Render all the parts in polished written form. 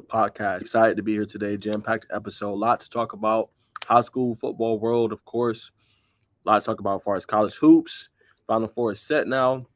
podcast. Excited to be here today. Jam-packed episode. A lot to talk about. High school football world, of course. A lot to talk about as far as college hoops. Final Four is set now.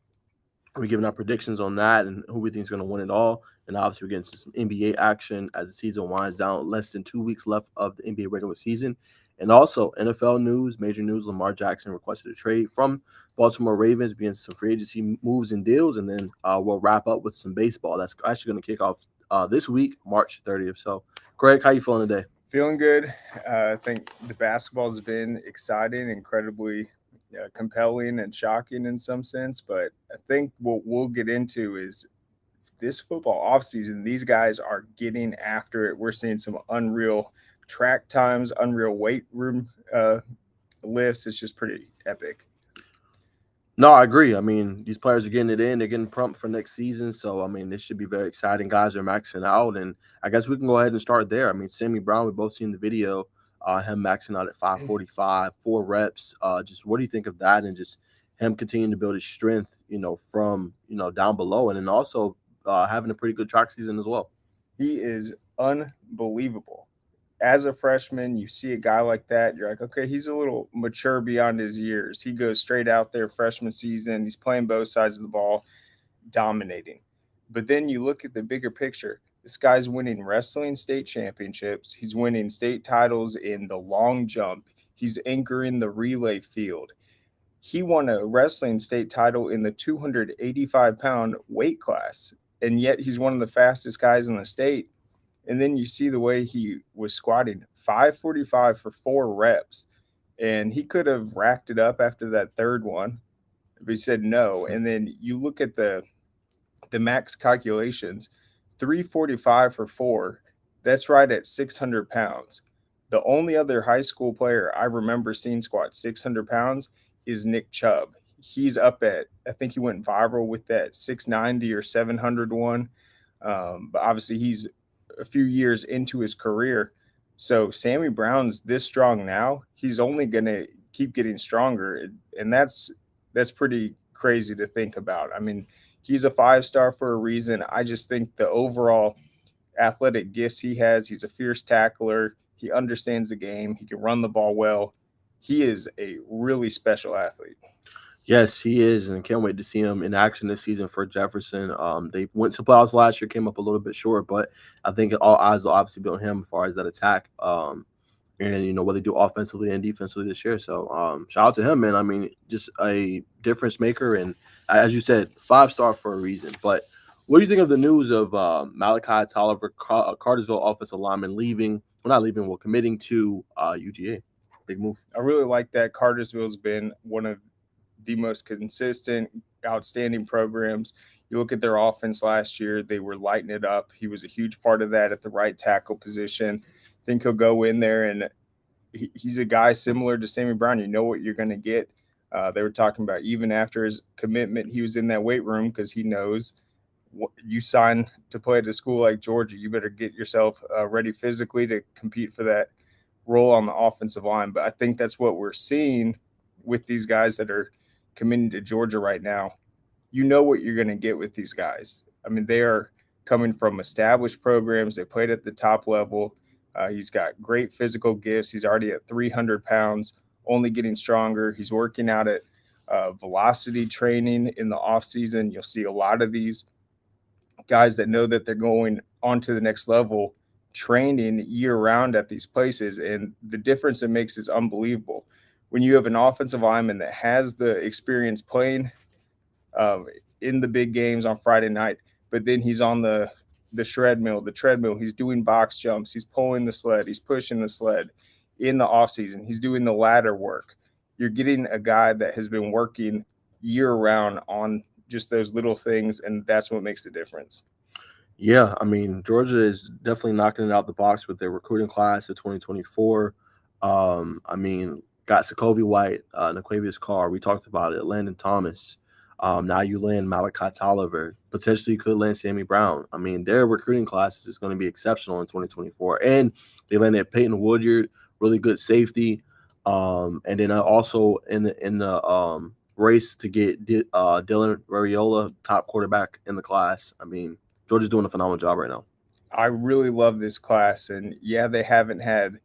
We're giving our predictions on that and who we think is going to win it all. And obviously, we're getting some NBA action as the season winds down. Less than 2 weeks left of the NBA regular season. And also, NFL news, major news. Lamar Jackson requested a trade from Baltimore Ravens, being some free agency moves and deals. And then we'll wrap up with some baseball. That's actually going to kick off this week, March 30th. So, Craig, how you feeling today? Feeling good. I think the basketball's been exciting, incredibly compelling and shocking in some sense. But I think what we'll get into is this football offseason, these guys are getting after it. We're seeing some unreal track times, unreal weight room lifts. It's just pretty epic. No, I agree. I mean, these players are getting it in. They're getting pumped for next season. So, I mean, this should be very exciting. Guys are maxing out. And I guess we can go ahead and start there. I mean, Sammy Brown, we both seen the video, him maxing out at 545, 4 reps. Just what do you think of that? And just him continuing to build his strength, from, down below. And then also having a pretty good track season as well. He is unbelievable. As a freshman, you see a guy like that, you're like, okay, he's a little mature beyond his years. He goes straight out there freshman season. He's playing both sides of the ball, dominating. But then you look at the bigger picture. This guy's winning wrestling state championships. He's winning state titles in the long jump. He's anchoring the relay field. He won a wrestling state title in the 285-pound weight class, and yet he's one of the fastest guys in the state. And then you see the way he was squatting 545 for 4 reps, and he could have racked it up after that third one, but he said no. And then you look at the max calculations, 345 for 4. That's right at 600 pounds. The only other high school player I remember seeing squat 600 pounds is Nick Chubb. He's up at, I think he went viral with that 690 or 700 one. But obviously he's a few years into his career. So Sammy Brown's this strong now. He's only going to keep getting stronger. And that's pretty crazy to think about. I mean, he's a 5-star for a reason. I just think the overall athletic gifts he has, he's a fierce tackler. He understands the game. He can run the ball well. He is a really special athlete. Yes, he is, and can't wait to see him in action this season for Jefferson. They went to playoffs last year, came up a little bit short, but I think all eyes will obviously be on him as far as that attack. And what they do offensively and defensively this year. So shout out to him, man. I mean, just a difference maker, and as you said, 5-star for a reason. But what do you think of the news of Malachi Tolliver, Cartersville offensive lineman, leaving? Well, not leaving, well, committing to UGA. Big move. I really like that. Cartersville's been one of the most consistent, outstanding programs. You look at their offense last year, they were lighting it up. He was a huge part of that at the right tackle position. I think he'll go in there, and he's a guy similar to Sammy Brown. You know what you're going to get. They were talking about even after his commitment, he was in that weight room because he knows you sign to play at a school like Georgia, you better get yourself ready physically to compete for that role on the offensive line. But I think that's what we're seeing with these guys that are committing to Georgia right now. You know what you're going to get with these guys. I mean, they are coming from established programs. They played at the top level. He's got great physical gifts. He's already at 300 pounds, only getting stronger. He's working out at velocity training in the offseason. You'll see a lot of these guys that know that they're going on to the next level training year round at these places. And the difference it makes is unbelievable. When you have an offensive lineman that has the experience playing in the big games on Friday night, but then he's on the treadmill, he's doing box jumps, he's pulling the sled, he's pushing the sled in the offseason, he's doing the ladder work. You're getting a guy that has been working year round on just those little things, and that's what makes the difference. Yeah, I mean, Georgia is definitely knocking it out the box with their recruiting class of 2024. I mean, got Sokovia White, Naquavius Carr. We talked about it. Landon Thomas. Now you land Malachi Tolliver. Potentially could land Sammy Brown. I mean, their recruiting classes is going to be exceptional in 2024. And they landed Peyton Woodyard, really good safety. And then also in the race to get Dylan Raiola, top quarterback in the class. I mean, Georgia's doing a phenomenal job right now. I really love this class, and yeah, they haven't had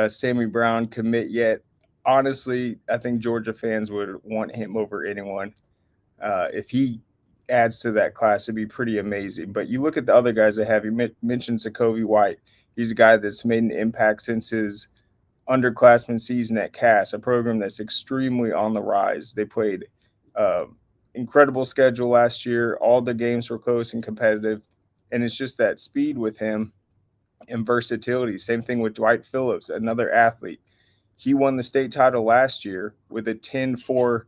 Sammy Brown commit yet. Honestly, I think Georgia fans would want him over anyone. If he adds to that class, it'd be pretty amazing. But you look at the other guys they have. You mentioned Sokovie White. He's a guy that's made an impact since his underclassmen season at Cass, a program that's extremely on the rise. They played uh, incredible schedule last year. All the games were close and competitive, and it's just that speed with him and versatility. Same thing with Dwight Phillips, another athlete. He won the state title last year with a 10-4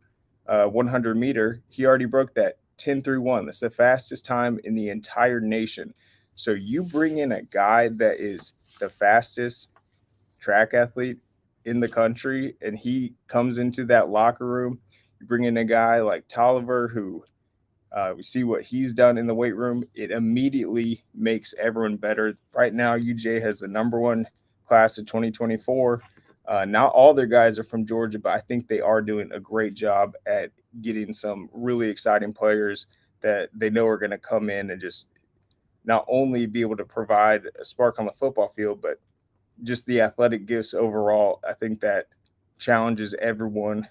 100 meter. He already broke that 10-3-1. That's the fastest time in the entire nation. So you bring in a guy that is the fastest track athlete in the country, and he comes into that locker room. You bring in a guy like Tolliver, who we see what he's done in the weight room. It immediately makes everyone better. Right now, UJ has the number one class of 2024. Not all their guys are from Georgia, but I think they are doing a great job at getting some really exciting players that they know are going to come in and just not only be able to provide a spark on the football field, but just the athletic gifts overall. I think that challenges everyone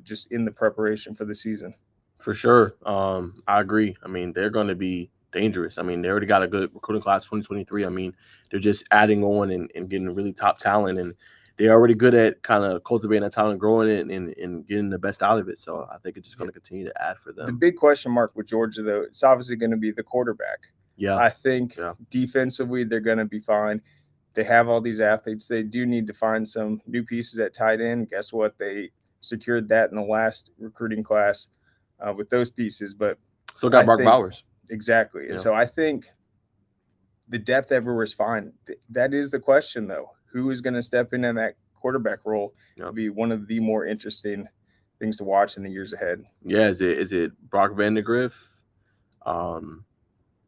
just in the preparation for the season. For sure. I agree. I mean, they're going to be dangerous. I mean, they already got a good recruiting class 2023. I mean, they're just adding on and getting really top talent. And they're already good at kind of cultivating that talent, growing it, and getting the best out of it. So I think it's just going to continue to add for The them. big question mark with Georgia, though, it's obviously going to be the quarterback. Yeah. I think Yeah. defensively, they're going to be fine. They have all these athletes. They do need to find some new pieces at tight end. Guess what? They secured that in the last recruiting class with those pieces. But Still got I Mark think Bowers. exactly. And Yeah. so I think the depth everywhere is fine. That is the question, though. Who is going to step in that quarterback role? Yeah. Will be one of the more interesting things to watch in the years ahead. Yeah. Is it Brock Vandegrift? Um,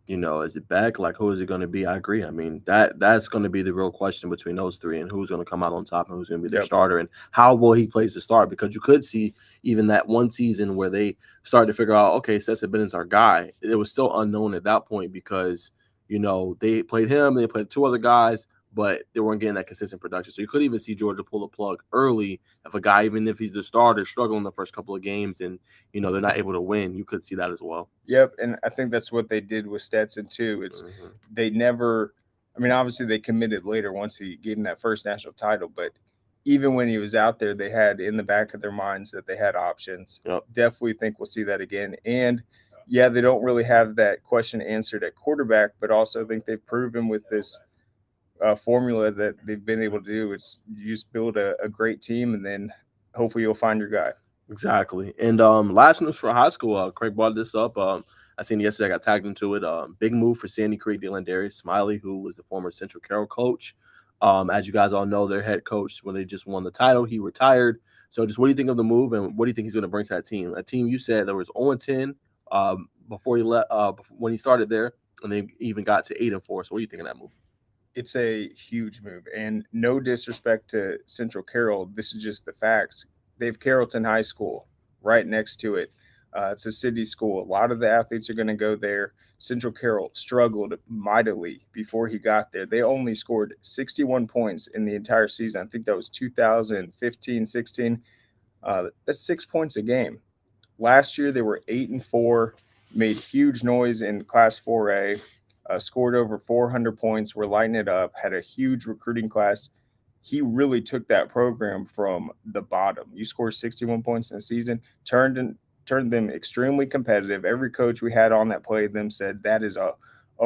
is it Beck? Like, who is it going to be? I agree. I mean, that's going to be the real question between those three, and who's going to come out on top and who's going to be their Yep. starter, and how will he plays the start? Because you could see even that one season where they started to figure out, okay, Stetson Bennett's our guy. It was still unknown at that point because they played him, they played two other guys, but they weren't getting that consistent production. So you could even see Georgia pull the plug early if a guy, even if he's the starter, struggling the first couple of games, and they're not able to win. You could see that as well. Yep, and I think that's what they did with Stetson too. It's they never. I mean, obviously they committed later once he gave him that first national title, but even when he was out there, they had in the back of their minds that they had options. Yep. Definitely think we'll see that again. And yeah, they don't really have that question answered at quarterback, but also think they've proven with this formula that they've been able to do. It's you just build a great team, and then hopefully you'll find your guy. Exactly. And last news for high school, Craig brought this up. I seen it yesterday, I got tagged into it. Big move for Sandy Creek, Dylan Darius Smiley, who was the former Central Carroll coach. As you guys all know, their head coach, when they just won the title, he retired. So just what do you think of the move, and what do you think he's going to bring to that team? A team you said there was 0-10 before he left, when he started there, and they even got to 8-4. So what do you think of that move? It's a huge move, and no disrespect to Central Carroll, this is just the facts. They have Carrollton High School right next to it. It's a city school. A lot of the athletes are going to go there. Central Carroll struggled mightily before he got there. They only scored 61 points in the entire season. I think that was 2015-16. That's 6 points a game. Last year they were 8-4, made huge noise in Class 4A, scored over 400 points. Were lighting it up. Had a huge recruiting class. He really took that program from the bottom. You score 61 points in a season, turned them extremely competitive. Every coach we had on that played them said that is a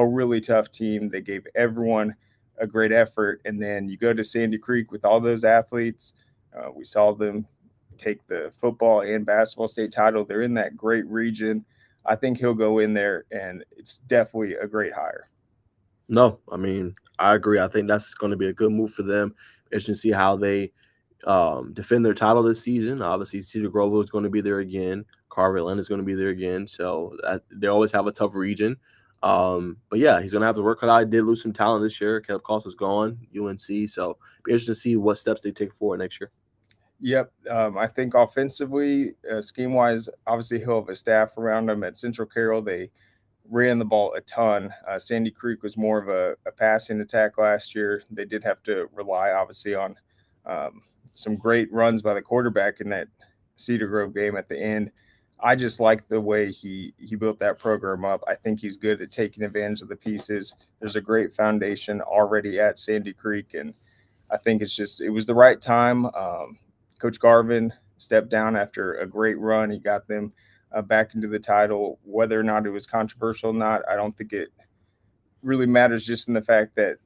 really tough team. They gave everyone a great effort. And then you go to Sandy Creek with all those athletes. We saw them take the football and basketball state title. They're in that great region. I think he'll go in there, and it's definitely a great hire. No, I mean, I agree. I think that's going to be a good move for them. It's to see how they defend their title this season. Obviously, Cedar Grove is going to be there again. Carver Lynn is going to be there again. So they always have a tough region. But yeah, he's going to have to work hard. I did lose some talent this year. Caleb Costa's gone, UNC. So be interesting to see what steps they take forward next year. Yep. I think offensively, scheme wise, obviously he'll have a staff around him at Central Carroll. They ran the ball a ton. Sandy Creek was more of a passing attack last year. They did have to rely, obviously, on um, some great runs by the quarterback in that Cedar Grove game at the end. I just like the way he built that program up. I think he's good at taking advantage of the pieces. There's a great foundation already at Sandy Creek, and I think it was the right time. Coach Garvin stepped down after a great run. He got them back into the title. Whether or not it was controversial or not, I don't think it really matters. Just in the fact that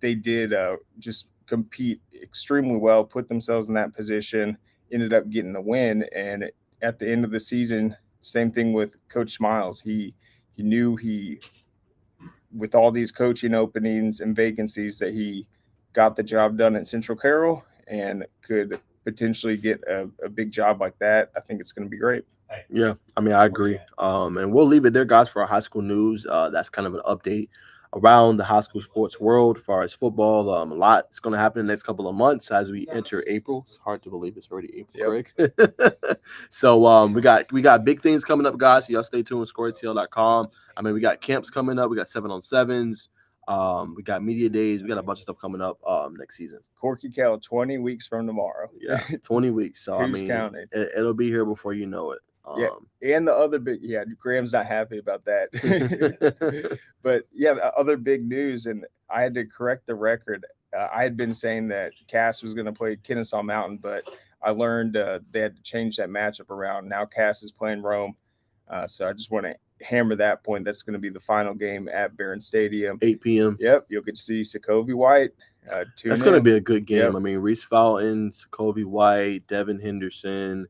they did just compete extremely well, put themselves in that position, ended up getting the win, and at the end of the season, same thing with Coach Smiles. He knew he with all these coaching openings and vacancies that he got the job done at Central Carroll and could potentially get a big job like that. I think it's going to be great. Yeah, I mean, I agree. And we'll leave it there, guys, for our high school news. That's kind of an update around the high school sports world as far as football. A lot is going to happen in the next couple of months as we enter April. It's hard to believe it's already April, Yep. Craig. So we got big things coming up, guys. So y'all stay tuned with scoretl.com. I mean, we got camps coming up. We got 7-on-7s. We got media days. We got a bunch of stuff coming up next season. Corky Cal 20 weeks from tomorrow. Yeah, 20 weeks. So Who's I mean, counting? It'll be here before you know it. Yeah, and the other big, Graham's not happy about that. But yeah, the other big news, and I had to correct the record. I had been saying that Cass was going to play Kennesaw Mountain, but I learned they had to change that matchup around. Now Cass is playing Rome, so I just want to hammer that point. That's going to be the final game at Barron Stadium, 8 p.m. Yep, you'll get to see Sokovie White. That's going to be a good game. Yep. I mean, Reese Fountain, Sokovie White, Devin Henderson.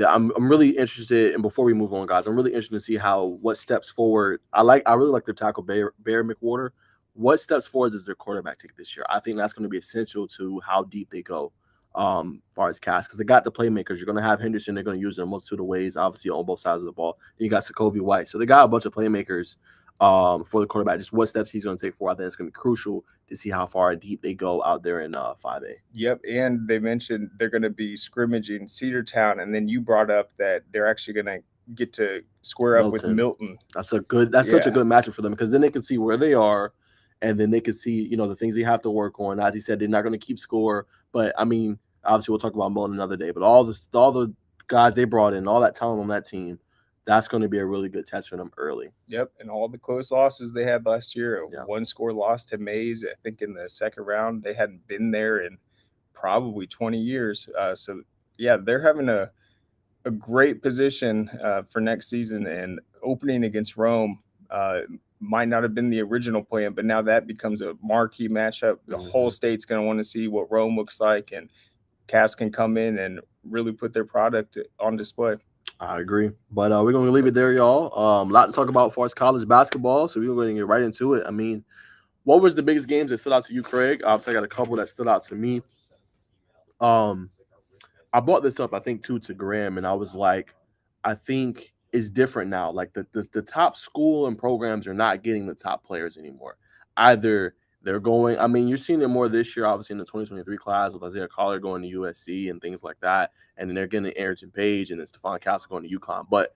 I'm really interested, and before we move on, guys, I'm really interested to see what steps forward. I really like their tackle Bear McWhorter. What steps forward does their quarterback take this year? I think that's going to be essential to how deep they go, as far as cast, because they got the playmakers. You're going to have Henderson. They're going to use them a multitude of ways, obviously on both sides of the ball. Then you got Sokovie White, so they got a bunch of playmakers for the quarterback. Just what steps he's going to take forward, I think it's going to be crucial to see how far deep they go out there in 5A. Yep, and they mentioned they're going to be scrimmaging Cedartown, and then you brought up that they're actually going to get to square up with Milton. That's such a good matchup for them, because then they can see where they are, and then they can see the things they have to work on. As he said, they're not going to keep score, but I mean, obviously we'll talk about Milton another day. But all the guys they brought in, all that talent on that team, that's going to be a really good test for them early. Yep, and all the close losses they had last year, one-score loss to Mays, I think in the second round. They hadn't been there in probably 20 years. So, yeah, they're having a great position for next season, and opening against Rome might not have been the original plan, but now that becomes a marquee matchup. The whole state's going to want to see what Rome looks like, and Cass can come in and really put their product on display. I agree. But we're going to leave it there, y'all. A lot to talk about as far as college basketball, so we're going to get right into it. I mean, what was the biggest games that stood out to you, Craig? Obviously, I got a couple that stood out to me. I brought this up, I think, too, to Graham, and I was like, I think it's different now. Like, the top school and programs are not getting the top players anymore. Either they're going – I mean, you're seeing it more this year, obviously, in the 2023 class with Isaiah Collier going to USC and things like that, and then they're getting Ayrton Page and then Stephon Castle going to UConn. But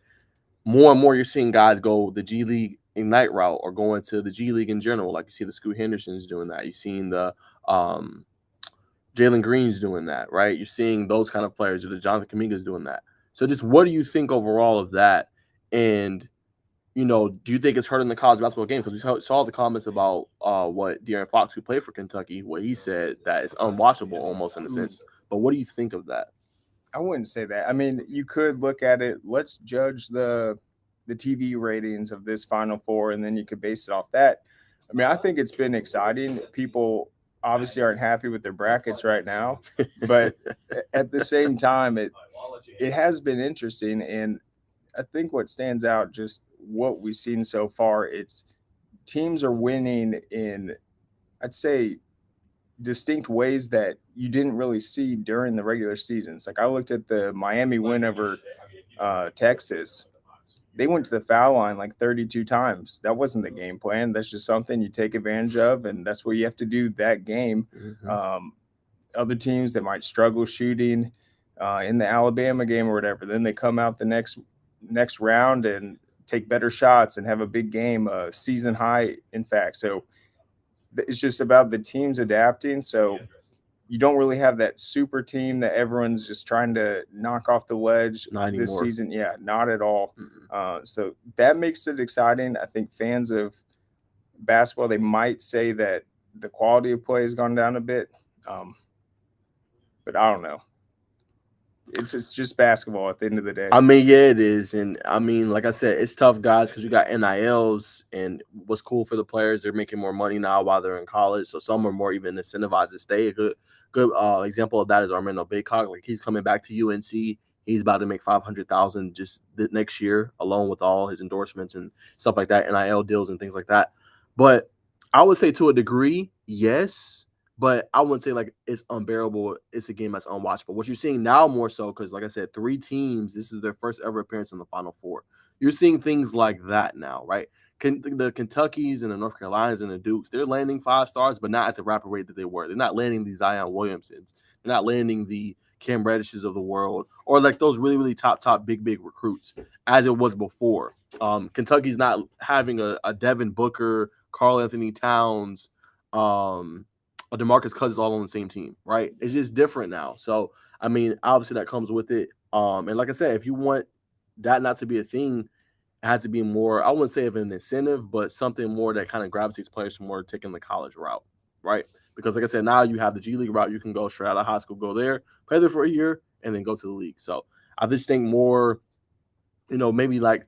more and more you're seeing guys go the G League Ignite route or going to the G League in general. Like you see the Scoot Hendersons doing that. You've seen the Jalen Green's doing that, right? You're seeing those kind of players, or the Jonathan Kaminga's doing that. So just what do you think overall of that? And, do you think it's hurting the college basketball game? Because we saw the comments about what De'Aaron Fox, who played for Kentucky, what he said, that it's unwatchable almost in a sense. But what do you think of that? I wouldn't say that. I mean, you could look at it. Let's judge the TV ratings of this Final Four, and then you could base it off that. I mean, I think it's been exciting. People obviously aren't happy with their brackets right now, but at the same time, it has been interesting. And I think what stands out, just what we've seen so far, it's teams are winning in, I'd say, distinct ways that you didn't really see during the regular seasons. Like I looked at the Miami win over Texas. They went to the foul line like 32 times. That wasn't the game plan. That's just something you take advantage of, and that's what you have to do that game. Mm-hmm. Other teams that might struggle shooting in the Alabama game or whatever, then they come out the next round and take better shots and have a big game, a season high, in fact. So it's just about the teams adapting. So you don't really have that super team that everyone's just trying to knock off the ledge Not this anymore. season. Yeah, not at all. Mm-mm. So that makes it exciting. I think fans of basketball, they might say that the quality of play has gone down a bit, um, but I don't know. It's just basketball at the end of the day. I mean, yeah, it is, and I mean, like I said, it's tough, guys, because you got NILs, and what's cool for the players, they're making more money now while they're in college, so some are more even incentivized to stay. A good example of that is Armando Baycock. Like he's coming back to UNC. He's about to make 500,000 just the next year, along with all his endorsements and stuff like that, NIL deals and things like that. But I would say to a degree, yes, but I wouldn't say like it's unbearable. It's a game that's unwatchable. What you're seeing now more so because, like I said, three teams. This is their first ever appearance in the Final Four. You're seeing things like that now, right? The Kentuckys and the North Carolinas and the Dukes, they're landing 5 stars, but not at the rapid rate that they were. They're not landing the Zion Williamsons. They're not landing the Cam Reddishes of the world, or like those really, really top, big recruits as it was before. Kentucky's not having a Devin Booker, Karl Anthony Towns, DeMarcus Cousins all on the same team, right? It's just different now. So, I mean, obviously that comes with it. And like I said, if you want that not to be a thing, it has to be more, I wouldn't say of an incentive, but something more that kind of grabs these players from more taking the college route, right? Because like I said, now you have the G League route. You can go straight out of high school, go there, play there for a year, and then go to the league. So I just think more, maybe like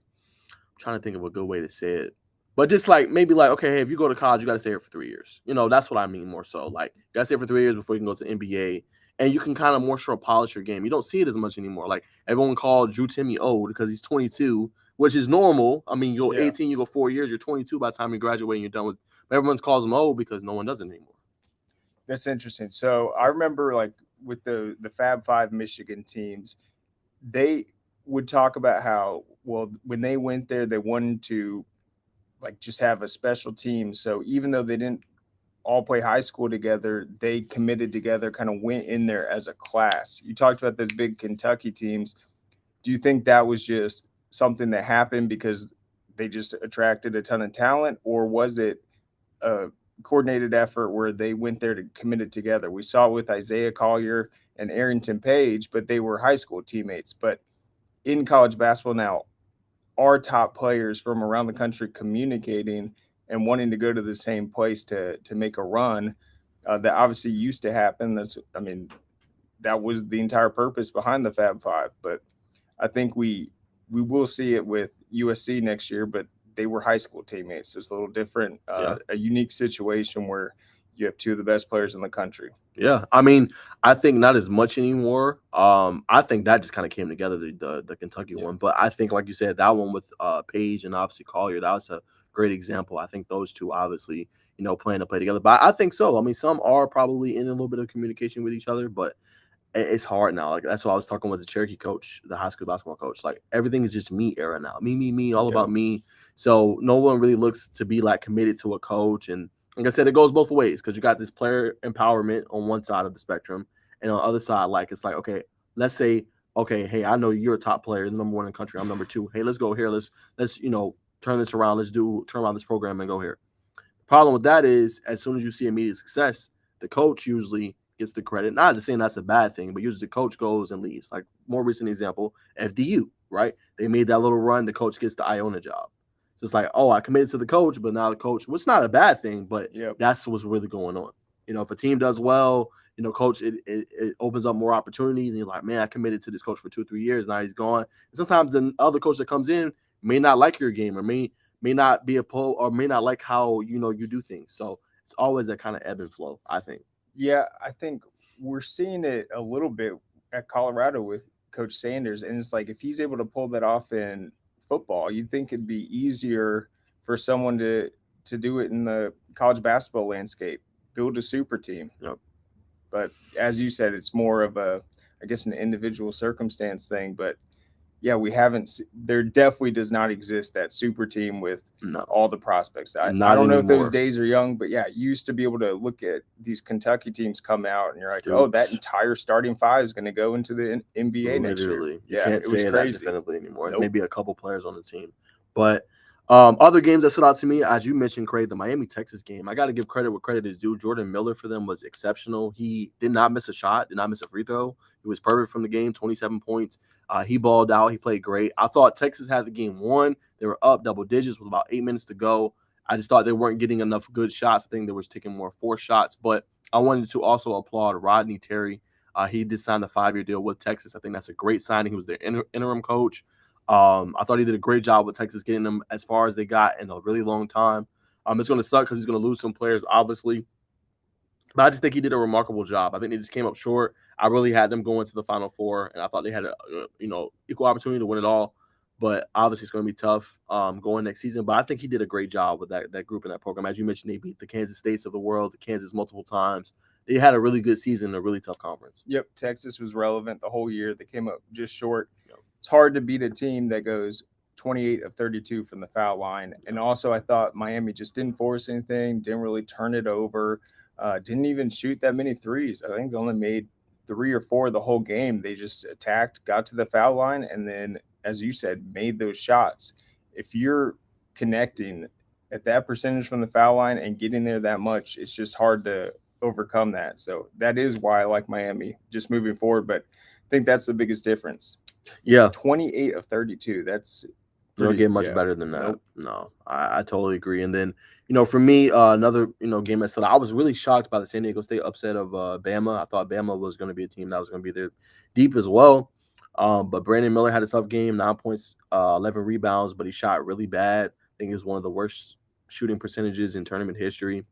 trying to think of a good way to say it. But just like maybe like, okay, hey, if you go to college, you got to stay here for 3 years. That's what I mean more so. Like, you got to stay for 3 years before you can go to the NBA. And you can kind of more sure polish your game. You don't see it as much anymore. Like, everyone called Drew Timmy old because he's 22, which is normal. I mean, you go Yeah, 18, you go 4 years, you're 22 by the time you graduate and you're done with. But everyone calls him old because no one does it anymore. that's interesting. So I remember like with the Fab Five Michigan teams, they would talk about how well when they went there, they wanted to like just have a special team. So even though they didn't all play high school together, they committed together, kind of went in there as a class. You talked about those big Kentucky teams. Do you think that was just something that happened because they just attracted a ton of talent, or was it a coordinated effort where they went there to commit it together? We saw it with Isaiah Collier and Arrington Page, but they were high school teammates. But in college basketball now, our top players from around the country communicating and wanting to go to the same place to make a run. That obviously used to happen. I mean, that was the entire purpose behind the Fab Five. But I think we will see it with USC next year. But they were high school teammates. So it's a little different, Yeah. a unique situation where you have two of the best players in the country. Yeah, I mean, I think not as much anymore. I think that just kind of came together the Kentucky Yeah. one, but I think like you said, that one with Page and obviously Collier, that was a great example. I think those two obviously plan to play together, but I think so. I mean, some are probably in a little bit of communication with each other, but it's hard now. Like that's why I was talking with the Cherokee coach, the high school basketball coach. Like everything is just me era now. Me, all Yeah. about me. So no one really looks to be like committed to a coach. And like I said, it goes both ways because you got this player empowerment on one side of the spectrum, and on the other side, like it's like, okay, let's say, okay, hey, I know you're a top player, the number one in the country. I'm number two. Hey, let's go here. Let's turn this around. Turn around this program and go here. Problem with that is, as soon as you see immediate success, the coach usually gets the credit. Not just saying that's a bad thing, but usually the coach goes and leaves. Like more recent example, FDU, right? They made that little run. The coach gets the Iona job. So it's like, oh, I committed to the coach, but now the coach, which is not a bad thing, but Yep. that's what's really going on. If a team does well, coach, it opens up more opportunities. And you're like, man, I committed to this coach for 2 or 3 years. Now he's gone. And sometimes the other coach that comes in may not like your game or may not be a pro or may not like how you do things. So it's always that kind of ebb and flow, I think. Yeah, I think we're seeing it a little bit at Colorado with Coach Sanders, and it's like if he's able to pull that off in football, you'd think it'd be easier for someone to do it in the college basketball landscape, build a super team. Yep. But as you said, it's more of I guess, an individual circumstance thing. But yeah, we haven't. There definitely does not exist that super team with No, all the prospects. I not don't know if those anymore. days are young, but yeah, you used to be able to look at these Kentucky teams come out and you're like, oh, that Dukes. entire starting five is going to go into the NBA next year. Literally, you Yeah, can't it was say that crazy. definitively anymore. Nope. Maybe a couple players on the team, But other games that stood out to me, as you mentioned, Craig, the Miami Texas game. I got to give credit where credit is due. Jordan Miller for them was exceptional. He did not miss a shot, did not miss a free throw. He was perfect from the game, 27 points. He balled out. He played great. I thought Texas had the game won. They were up double digits with about 8 minutes to go. I just thought they weren't getting enough good shots. I think they was taking more forced shots. But I wanted to also applaud Rodney Terry. He did sign the 5-year deal with Texas. I think that's a great signing. He was their interim coach. I thought he did a great job with Texas getting them as far as they got in a really long time. It's going to suck because he's going to lose some players, obviously. But I just think he did a remarkable job. I think they just came up short. I really had them going to the Final Four, and I thought they had a equal opportunity to win it all. But obviously, it's going to be tough going next season. But I think he did a great job with that group and that program. As you mentioned, they beat the Kansas States of the world, the Kansas multiple times. They had a really good season, a really tough conference. Yep, Texas was relevant the whole year. They came up just short. Yep. It's hard to beat a team that goes 28 of 32 from the foul line. And also, I thought Miami just didn't force anything, didn't really turn it over, didn't even shoot that many threes. I think they only made 3 or 4 the whole game. They just attacked, got to the foul line, and then, as you said, made those shots. If you're connecting at that percentage from the foul line and getting there that much, it's just hard to overcome that. So that is why I like Miami just moving forward. But I think that's the biggest difference. Yeah, 28 of 32. That's you don't pretty, get much yeah. better than that. Nope. No, I totally agree. And then, for me, another game that stood out, I was really shocked by the San Diego State upset of Bama. I thought Bama was going to be a team that was going to be there deep as well. But Brandon Miller had a tough game, 9 points, 11 rebounds, but he shot really bad. I think it was one of the worst shooting percentages in tournament history.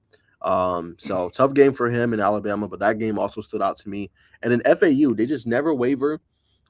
So tough game for him in Alabama, but that game also stood out to me. And then FAU, they just never waver.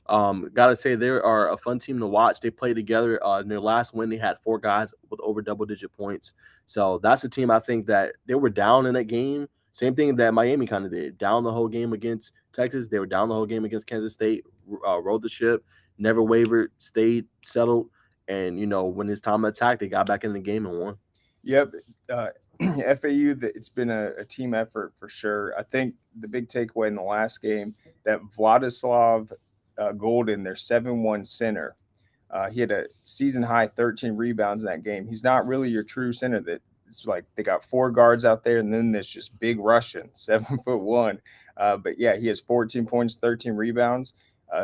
Gotta say they are a fun team to watch. They play together. In their last win, they had 4 guys with over double-digit points. So that's a team I think that they were down in that game. Same thing that Miami kind of did. Down the whole game against Texas. They were down the whole game against Kansas State. Rode the ship, never wavered, stayed settled, and when it's time to attack, they got back in the game and won. Yep. Uh, FAU, it's been a team effort for sure. I think the big takeaway in the last game that Vladislav Golden, their 7-1 center, he had a season high 13 rebounds in that game. He's not really your true center. That it's like they got 4 guards out there, and then this just big Russian, 7'1". But yeah, he has 14 points, 13 rebounds.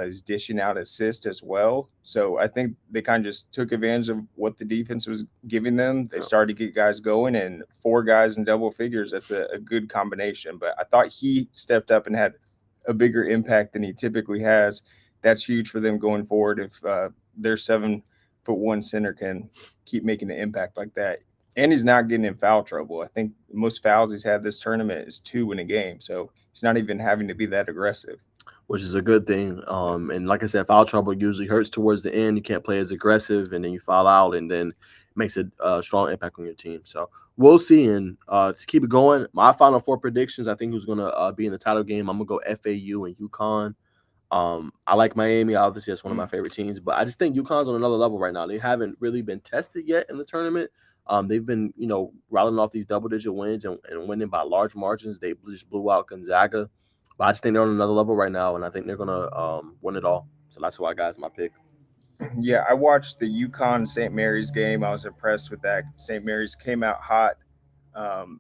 He's dishing out assists as well. So I think they kind of just took advantage of what the defense was giving them. They started to get guys going, and 4 guys in double figures. That's a good combination. But I thought he stepped up and had a bigger impact than he typically has. That's huge for them going forward. If their 7'1" center can keep making an impact like that. And he's not getting in foul trouble. I think most fouls he's had this tournament is 2 in a game. So he's not even having to be that aggressive. Which is a good thing. And like I said, foul trouble usually hurts towards the end. You can't play as aggressive, and then you foul out, and then it makes a strong impact on your team. So we'll see. And to keep it going, my Final Four predictions, I think who's going to be in the title game, I'm going to go FAU and UConn. I like Miami. Obviously, that's one of my favorite teams, but I just think UConn's on another level right now. They haven't really been tested yet in the tournament. They've been, rattling off these double-digit wins and winning by large margins. They just blew out Gonzaga. But I just think they're on another level right now, and I think they're going to win it all. So that's why, guys, my pick. Yeah, I watched the UConn St. Mary's game. I was impressed with that. St. Mary's came out hot. Um,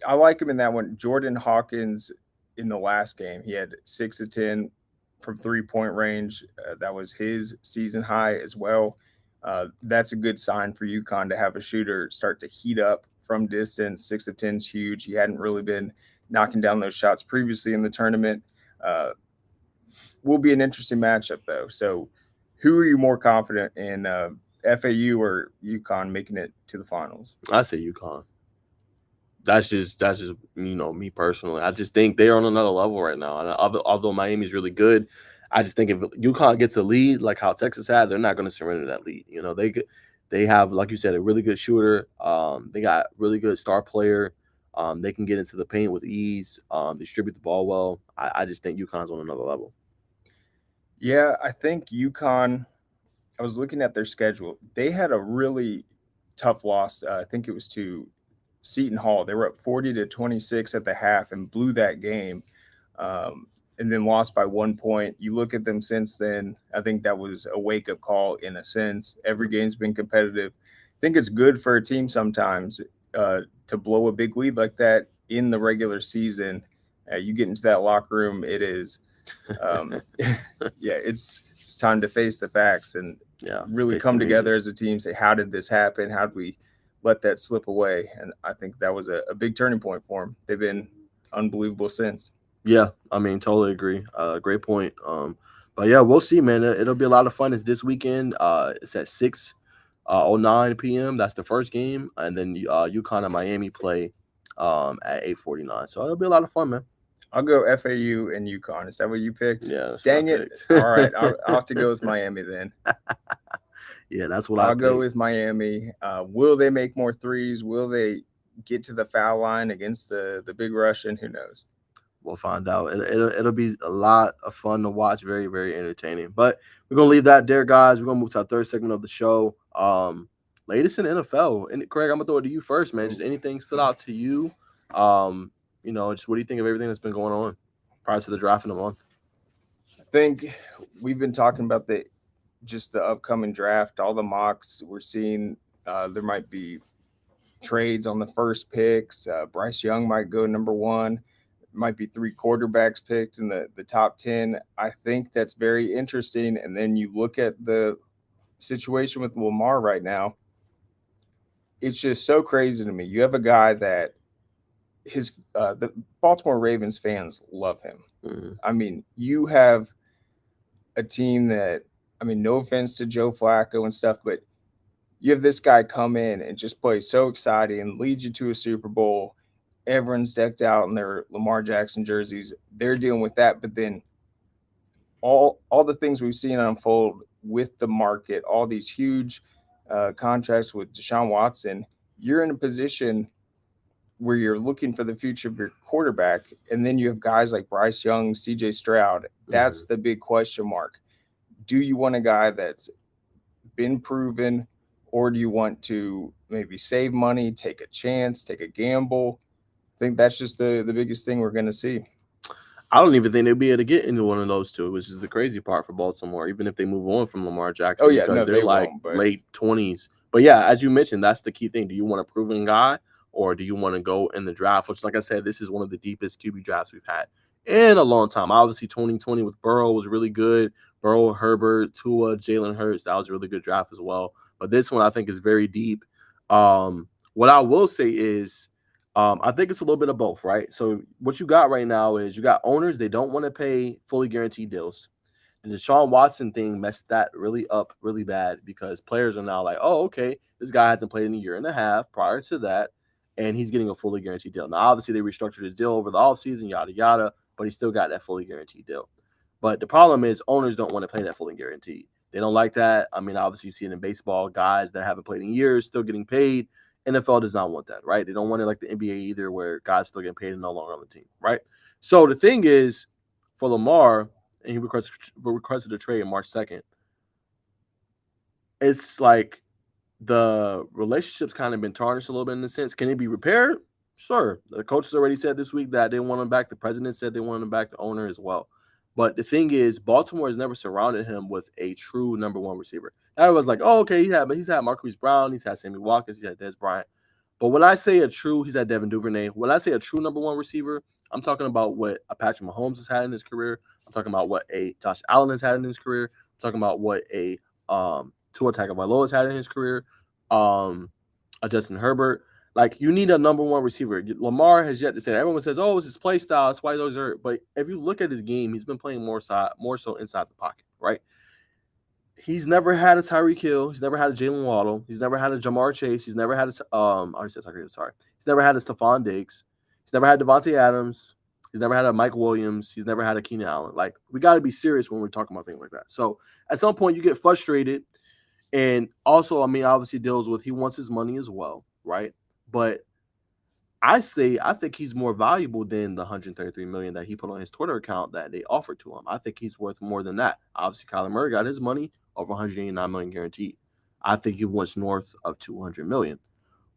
I like him in that one. Jordan Hawkins in the last game, he had 6 of 10 from 3-point range. That was his season high as well. That's a good sign for UConn to have a shooter start to heat up from distance. 6 of 10 is huge. He hadn't really been knocking down those shots previously in the tournament. Uh, will be an interesting matchup, though. So, who are you more confident in, FAU or UConn making it to the finals? I say UConn. That's just me personally. I just think they're on another level right now. And although Miami's really good, I just think if UConn gets a lead like how Texas had, they're not going to surrender that lead. They have, like you said, a really good shooter. They got really good star player. They can get into the paint with ease. Distribute the ball well. I just think UConn's on another level. Yeah, I think UConn. I was looking at their schedule. They had a really tough loss. I think it was to Seton Hall. They were up 40-26 at the half and blew that game. Um, and then lost by 1 point. You look at them since then, I think that was a wake up call in a sense. Every game's been competitive. I think it's good for a team sometimes to blow a big lead like that in the regular season. You get into that locker room, it is, um, yeah, it's time to face the facts and Yeah, really face the come music. together as a team. Say, how did this happen? How did we let that slip away? And I think that was a big turning point for them. They've been unbelievable since. Yeah, I mean, totally agree. Great point. But yeah, we'll see, man. It'll be a lot of fun. It's this weekend. It's at 6:09 p.m. That's the first game, and then UConn and Miami play at 8:49. So it'll be a lot of fun, man. I'll go FAU and UConn. Is that what you picked? Yeah, that's what I Dang it. picked. All right. I'll have to go with Miami then. Yeah, that's what I I'll go picked. with Miami. Will they make more threes? Will they get to the foul line against the big Russian? Who knows? We'll find out. It'll be a lot of fun to watch. Very, very entertaining. But we're gonna leave that there, guys. We're gonna move to our third segment of the show. Latest in NFL. And Craig, I'm gonna throw it to you first, man. Just Ooh. anything stood out to you? Um, just what do you think of everything that's been going on prior to the draft in a month? I think we've been talking about the upcoming draft, all the mocks. We're seeing there might be trades on the first picks. Bryce Young might go number one. Might be three quarterbacks picked in the top 10. I think that's very interesting. And then you look at the situation with Lamar right now. It's just so crazy to me. You have a guy that the Baltimore Ravens fans love him. Mm-hmm. I mean, you have a team that, I mean, no offense to Joe Flacco and stuff, but you have this guy come in and just play so exciting and lead you to a Super Bowl. Everyone's decked out in their Lamar Jackson jerseys. They're dealing with that, but then all the things we've seen unfold with the market, all these huge contracts with Deshaun Watson, you're in a position where you're looking for the future of your quarterback, and then you have guys like Bryce Young, C.J. Stroud. Mm-hmm. That's the big question mark. Do you want a guy that's been proven, or do you want to maybe save money, take a chance, take a gamble? I think that's just the biggest thing we're going to see. I don't even think they'll be able to get into one of those two, which is the crazy part for Baltimore, even if they move on from Lamar Oh Jackson, yeah, because no, they're they like won't. But late 20s. But yeah, as you mentioned, that's the key thing. Do you want a proven guy or do you want to go in the draft? Which, like I said, this is one of the deepest QB drafts we've had in a long time. Obviously, 2020 with Burrow was really good. Burrow, Herbert, Tua, Jalen Hurts, that was a really good draft as well. But this one I think is very deep. What I will say is I think it's a little bit of both, right? So what you got right now is you got owners, they don't want to pay fully guaranteed deals. The Deshaun Watson thing messed that really up really bad because players are now like, oh, okay, this guy hasn't played in a year and a half prior to that, and he's getting a fully guaranteed deal. Now, obviously, they restructured his deal over the offseason, yada, yada, but he still got that fully guaranteed deal. But the problem is owners don't want to pay that fully guaranteed. They don't like that. I mean, obviously, you see it in baseball, guys that haven't played in years still getting paid. NFL does not want that, right? They don't want it like the NBA either, where guys still getting paid and no longer on the team, right? So the thing is, for Lamar, and he requested a trade on March 2nd, it's like the relationship's kind of been tarnished a little bit in a sense. Can it be repaired? Sure. The coaches already said this week that they want him back. The president said they want him back. The owner as well. But the thing is, Baltimore has never surrounded him with a true number one receiver. Everyone's like, oh, okay, he's had Marquise Brown, he's had Sammy Watkins, he's had Des Bryant. But when I say he's had Devin Duvernay. When I say a true number one receiver, I'm talking about what a Patrick Mahomes has had in his career. I'm talking about what a Josh Allen has had in his career. I'm talking about what a Tua Tagovailoa has had in his career. A Justin Herbert. Like, you need a number one receiver. Lamar has yet to say that. Everyone says, "Oh, it's his play style. That's why he's always hurt." But if you look at his game, he's been playing more so inside the pocket, right? He's never had a Tyreek Hill. He's never had a Jalen Waddle. He's never had a Jamar Chase. He's never had I already said Tyreek Hill, sorry. He's never had a Stephon Diggs. He's never had Devontae Adams. He's never had a Mike Williams. He's never had a Keenan Allen. Like, we got to be serious when we're talking about things like that. So at some point, you get frustrated. And also, I mean, obviously deals with he wants his money as well, right? But I think he's more valuable than the 133 million that he put on his Twitter account that they offered to him. I think he's worth more than that. Obviously, Kyler Murray got his money over 189 million guaranteed. I think he wants north of 200 million,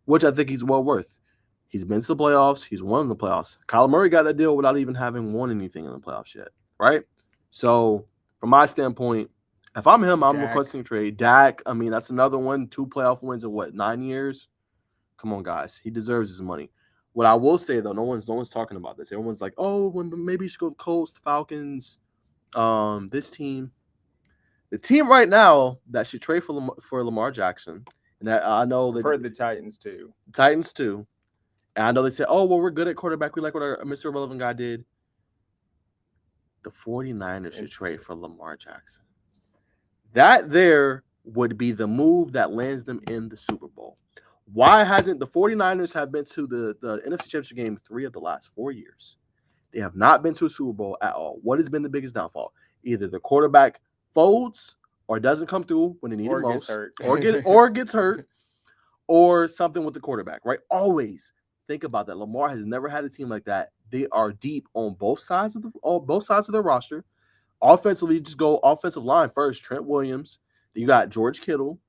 which I think he's well worth. He's been to the playoffs. He's won the playoffs. Kyler Murray got that deal without even having won anything in the playoffs yet. right? So from my standpoint, if I'm him, I'm Dak. requesting a trade. Dak, I mean, that's another one. 2 playoff wins in what, 9 years? Come on, guys. He deserves his money. What I will say though, no one's talking about this. Everyone's like, oh, maybe you should go to Colts, Falcons, this team. The team right now that should trade for Lamar Jackson, and that I know I've that heard the Titans too. Titans too. And I know they said, oh, well, we're good at quarterback. We like what our Mr. Irrelevant guy did. The 49ers should trade for Lamar Jackson. That there would be the move that lands them in the Super Bowl. Why hasn't the 49ers have been to the NFC Championship game 3 of the last 4 years? They have not been to a Super Bowl at all. What has been the biggest downfall? Either the quarterback folds or doesn't come through when they need it most, or gets hurt, or something with the quarterback, right? Always think about that. Lamar has never had a team like that. They are deep on both sides of their roster. Offensively, just go offensive line first. Trent Williams. Then you got George Kittle.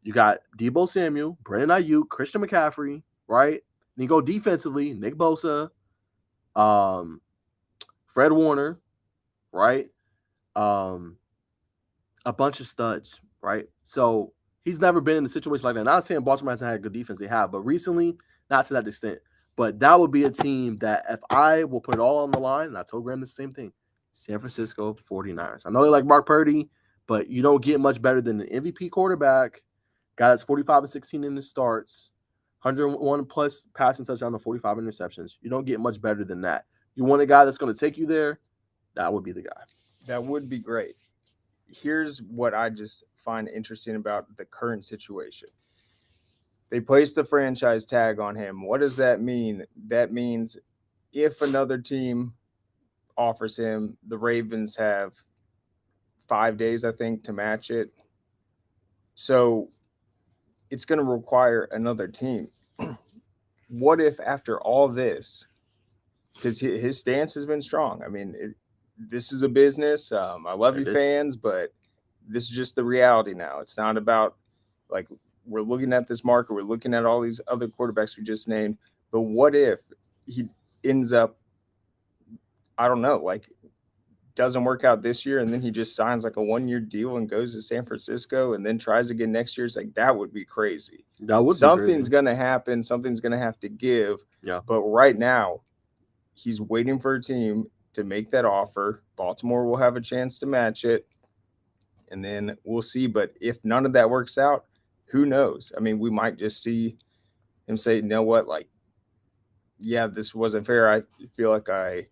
You got Debo Samuel, Brandon Ayuk, Christian McCaffrey, right? Then you go defensively, Nick Bosa, um, Fred Warner, right? Um, a bunch of studs, right? So he's never been in a situation like that. Not saying Baltimore hasn't had a good defense, they have, but recently, not to that extent. But that would be a team that if I will put it all on the line, and I told Graham the same thing, San Francisco 49ers. I know they like Mark Purdy, but you don't get much better than an MVP quarterback, guy that's 45 and 16 in his starts, 101 plus passing touchdown to 45 interceptions. You don't get much better than that. You want a guy that's going to take you there, that would be the guy. That would be great. Here's what I just find interesting about the current situation. They placed the franchise tag on him. What does that mean? That means if another team offers him, the Ravens have 5 days, I think, to match it. So it's going to require another team. What if after all this, because his stance has been strong. I mean, this is a business. I love you, fans, but this is just the reality now. It's not about like we're looking at this market, we're looking at all these other quarterbacks we just named. But what if he ends up, I don't know, like doesn't work out this year and then he just signs like a 1-year deal and goes to San Francisco and then tries again next year? It's like that would be crazy. That would Something's gonna happen, something's gonna have to give. Yeah. But right now, he's waiting for a team to make that offer. Baltimore will have a chance to match it, and then we'll see. But if none of that works out, who knows? I mean, we might just see him say, you know what, like, yeah, this wasn't fair. I feel like I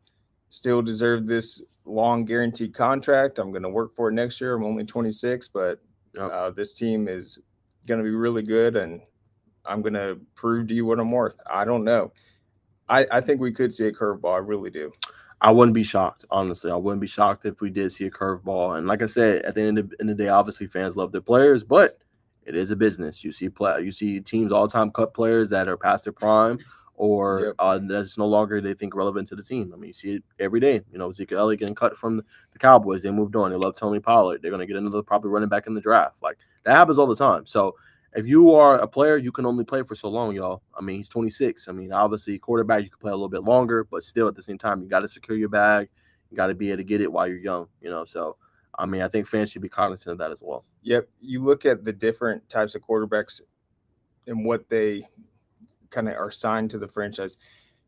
still deserve this long guaranteed contract. I'm going to work for it next year. I'm only 26, but this team is going to be really good, and I'm going to prove to you what I'm worth. I don't know. I think we could see a curveball. I really do. I wouldn't be shocked, honestly. I wouldn't be shocked if we did see a curveball. And like I said, at the end of the day, obviously fans love their players, but it is a business. You see teams all the time cut players that are past their prime or that's no longer they think relevant to the team. I mean, you see it every day. You know, Ezekiel Elliott getting cut from the Cowboys. They moved on. They love Tony Pollard. They're going to get another probably running back in the draft. Like that happens all the time. So if you are a player, you can only play for so long, y'all. I mean, he's 26. I mean, obviously, quarterback, you can play a little bit longer, but still at the same time, you got to secure your bag. You got to be able to get it while you're young, you know. So, I mean, I think fans should be cognizant of that as well. Yep. You look at the different types of quarterbacks and what they kind of are signed to the franchise.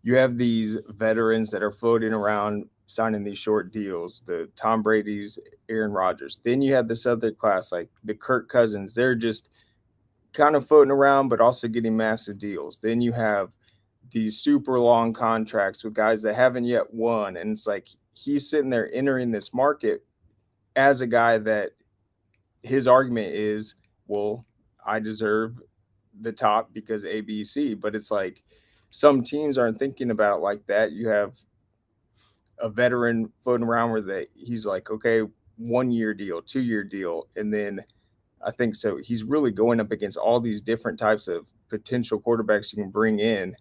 You have these veterans that are floating around signing these short deals, the Tom Brady's, Aaron Rodgers. Then you have this other class, like the Kirk Cousins. They're just kind of floating around, but also getting massive deals. Then you have these super long contracts with guys that haven't yet won. And it's like he's sitting there entering this market as a guy that his argument is, well, I deserve the top because ABC. But it's like some teams aren't thinking about it like that. You have a veteran floating around where he's like, okay, 1-year deal, 2-year deal. And then I think so he's really going up against all these different types of potential quarterbacks you can bring in.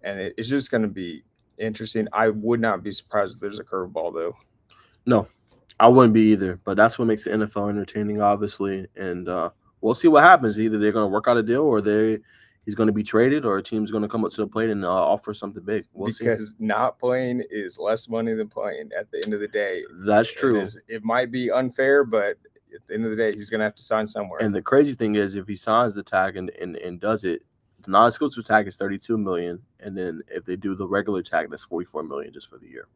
And it's just going to be interesting. I would not be surprised if there's a curveball, though. No, I wouldn't be either. But that's what makes the NFL entertaining, obviously. And we'll see what happens. Either they're going to work out a deal or they, he's going to be traded or a team's going to come up to the plate and offer something big. We'll see. Because not playing is less money than playing at the end of the day. That's And true. it might be unfair, but at the end of the day, he's going to have to sign somewhere. And the crazy thing is, if he signs the tag and does it, the non-exclusive tag is 32 million, and then if they do the regular tag, that's 44 million just for the year.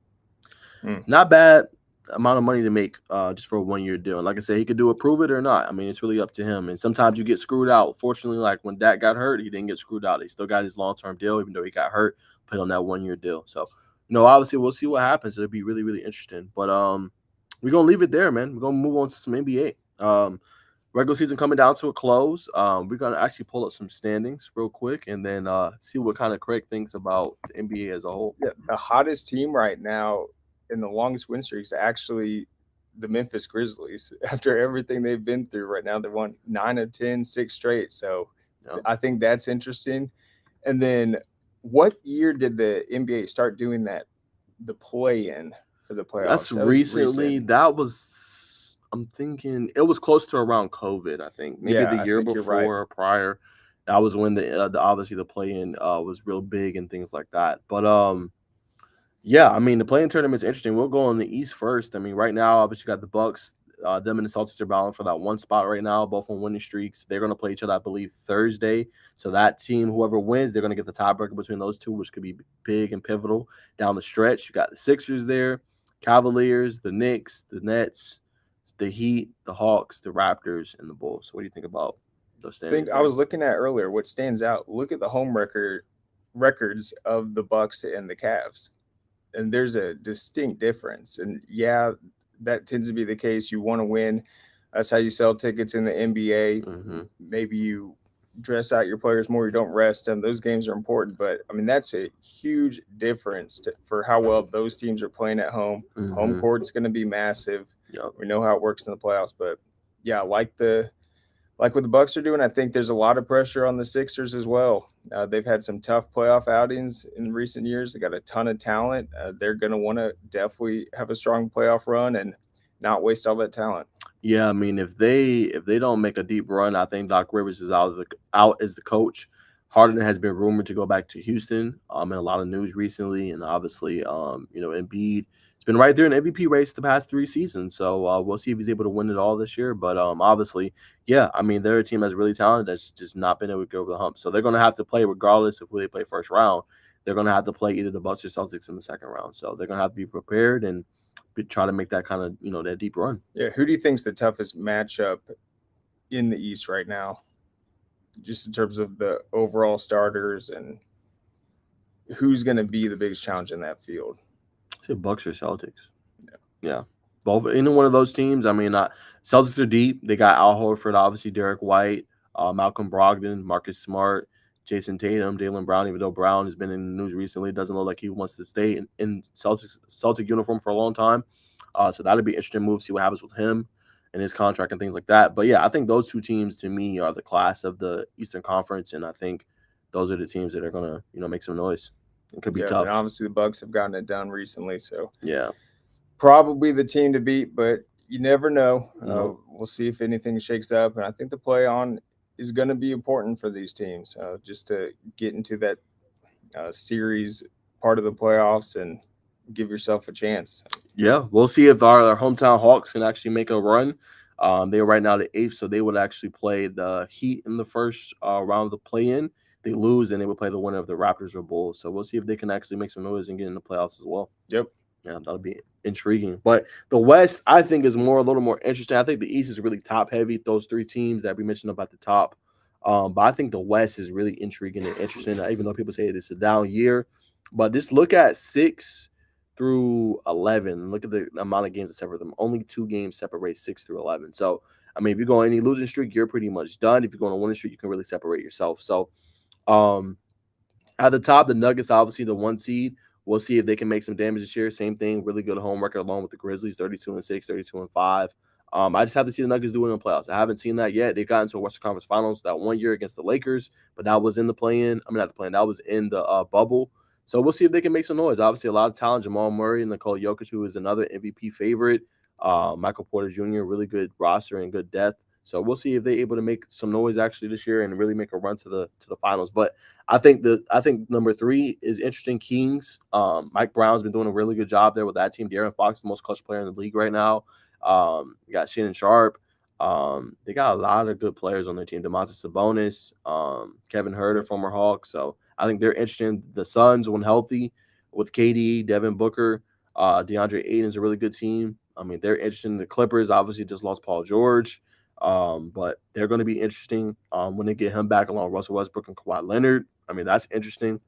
Not bad amount of money to make just for a 1 year deal. And like I said, he could do it, prove it or not. I mean, it's really up to him. And sometimes you get screwed out. Fortunately, like when Dak got hurt, he didn't get screwed out. He still got his long-term deal, even though he got hurt, played on that 1 year deal. So, obviously we'll see what happens. It'll be really, really interesting. But we're gonna leave it there, man. We're gonna move on to some NBA. Regular season coming down to a close. We're gonna actually pull up some standings real quick and then see what kind of Craig thinks about the NBA as a whole. Yeah, the hottest team right now in the longest win streak is actually the Memphis Grizzlies. After everything they've been through right now, they won 9 of 10, 6 straight. So Yeah. I think that's interesting. And then what year did the NBA start doing that, the play-in for the playoffs? That's That was recently. recent. That was. I'm thinking it was close to around COVID. I think maybe Yeah, the I year think you're right. before or prior. That was when the obviously the play-in was real big and things like that. But yeah, I mean the play-in tournament's interesting. We'll go on the East first. I mean right now, obviously you got the Bucks. Them and the Celtics are battling for that one spot right now, both on winning streaks. They're going to play each other, I believe, Thursday. So that team, whoever wins, they're going to get the tiebreaker between those two, which could be big and pivotal down the stretch. You got the Sixers there, Cavaliers, the Knicks, the Nets, the Heat, the Hawks, the Raptors, and the Bulls. What do you think about those standings? I was looking at earlier what stands out. Look at the home records of the Bucks and the Cavs. And there's a distinct difference. And yeah, that tends to be the case. You want to win. That's how you sell tickets in the NBA. Maybe you dress out your players more. You don't rest them. Those games are important. But, I mean, that's a huge difference for how well those teams are playing at home. Home court's going to be massive. Yep. We know how it works in the playoffs. But, yeah, like what the Bucks are doing, I think there's a lot of pressure on the Sixers as well. They've had some tough playoff outings in recent years. They got a ton of talent. They're going to want to definitely have a strong playoff run and not waste all that talent. Yeah, I mean, if they don't make a deep run, I think Doc Rivers is out as the coach. Harden has been rumored to go back to Houston. In a lot of news recently, and obviously, Embiid has been right there in the MVP race the past 3 seasons. So we'll see if he's able to win it all this year. But obviously, yeah, I mean, they're a team that's really talented that's just not been able to go over the hump. So they're going to have to play regardless of who they play first round. They're going to have to play either the Bucks or Celtics in the second round. So they're going to have to be prepared and try to make that kind of that deep run. Yeah, who do you think's the toughest matchup in the East right now, just in terms of the overall starters and who's going to be the biggest challenge in that field? Say Bucks or Celtics. Yeah. Both any one of those teams. I mean, Celtics are deep. They got Al Horford, obviously Derek White, Malcolm Brogdon, Marcus Smart, Jason Tatum, Jaylen Brown. Even though Brown has been in the news recently, doesn't look like he wants to stay in Celtic uniform for a long time. So that'll be an interesting move. See what happens with him and his contract and things like that. But yeah, I think those two teams to me are the class of the Eastern Conference, and I think those are the teams that are gonna make some noise. It could be tough. And obviously the Bucks have gotten it done recently, so yeah, probably the team to beat. But you never know. We'll see if anything shakes up, and I think the play on is going to be important for these teams just to get into that series part of the playoffs and give yourself a chance. Yeah, we'll see if our hometown Hawks can actually make a run. They are right now the 8th, so they would actually play the Heat in the first round of the play-in. They lose, and they would play the winner of the Raptors or Bulls. So we'll see if they can actually make some noise and get in the playoffs as well. Yep. Yeah, that'll be intriguing. But the West, I think, is a little more interesting. I think the East is really top heavy. Those 3 teams that we mentioned up at the top. But I think the West is really intriguing and interesting. Even though people say it's a down year, but just look at 6 through 11. Look at the amount of games that separate them. Only 2 games separate 6 through 11. So I mean, if you go on any losing streak, you're pretty much done. If you go on a winning streak, you can really separate yourself. So at the top, the Nuggets, obviously the 1 seed. We'll see if they can make some damage this year. Same thing, really good home record along with the Grizzlies, 32-6, 32-5. I just have to see the Nuggets do it in the playoffs. I haven't seen that yet. They got into a Western Conference Finals that 1 year against the Lakers, but that was in the play-in. I mean, not the play-in. That was in the bubble. So we'll see if they can make some noise. Obviously, a lot of talent. Jamal Murray and Nikola Jokic, who is another MVP favorite. Michael Porter Jr., really good roster and good depth. So we'll see if they're able to make some noise actually this year and really make a run to the finals. But I think number 3 is interesting. Kings. Mike Brown's been doing a really good job there with that team. De'Aaron Fox, the most clutch player in the league right now. You got Shannon Sharp. They got a lot of good players on their team. Domantas Sabonis, Kevin Huerter, former Hawk. So I think they're interested in the Suns when healthy with KD, Devin Booker. DeAndre Ayton's a really good team. I mean, they're interested in the Clippers. Obviously, just lost Paul George. But they're going to be interesting when they get him back along with Russell Westbrook and Kawhi Leonard. I mean, that's interesting.